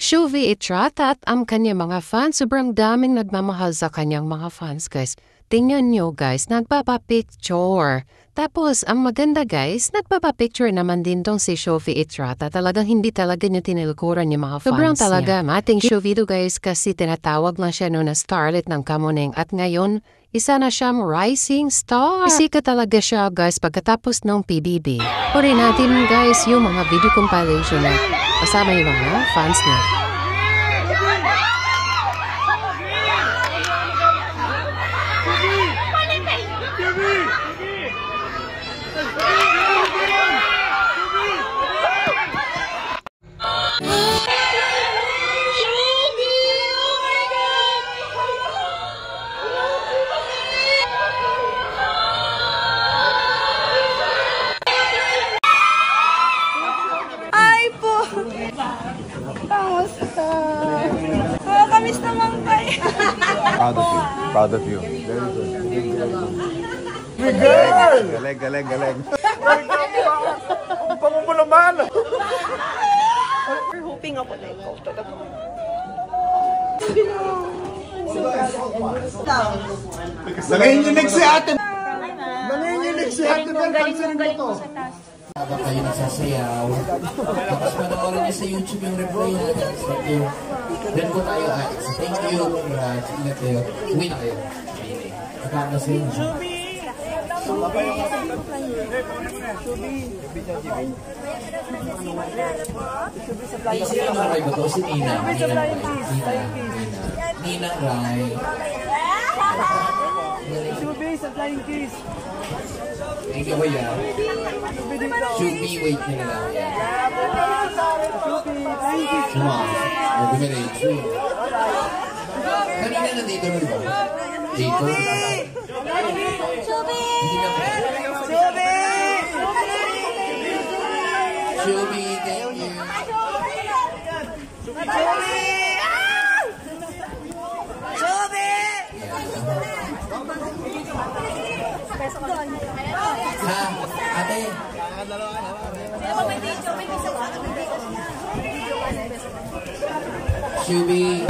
Shuvi Itrata at ang kanyang mga fans, sobrang daming nagmamahal sa kanyang mga fans, guys. Tingnan nyo, guys, nagpapapicture. Tapos, ang maganda, guys, nagpapapicture naman din tong si Shuvi Itrata. Talagang hindi talaga niya tinilikuran yung mga fans Sobrang talaga mating Shuvi to, guys, kasi tinatawag lang siya noon na starlet ng Kamuning. At ngayon, isa na siyang rising star. Sikat talaga siya, guys, pagkatapos ng PBB. Puri natin, guys, yung mga video compilation na kasama yung mga fans niya. Kamis naman kayo. Proud of you. Very good. Galing. Ang bango mo naman. We're hoping ako na ikaw. Nanginginig si ate. Nanginginig si ate. Pansin mo to. Habang kayo nagsasayaw, tapos panoorin niyo sa YouTube yung replay natin. Thank you. Then po tayo, thank you. Congrats. Ingat kayo. Uwi na kayo. Magkano sa inyo? Sino Ray ba to? Si Nina. Nina Ray. Shubi sa Flying Kiss. Thank you, Kuya. Shubi, wait nyo na lang. Wow. Dumiretso eh. Kanina nandito nun ba? Dito? Shubi! Shubi, thank you. Ha, ate. Shubi.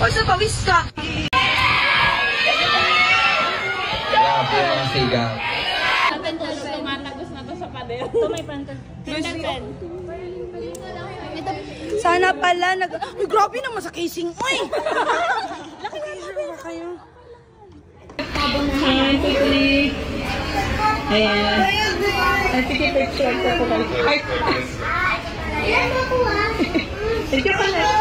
Oso, pawis ka! Grabe ang siga. Tumatagos na to sa pader. Ito may pantal. Sana pala nag... Uy, grabe naman sa casing. Uy! Laki na kayo. Hi, Tutoy. Ayan. Picture ko po kayo. Ito pala.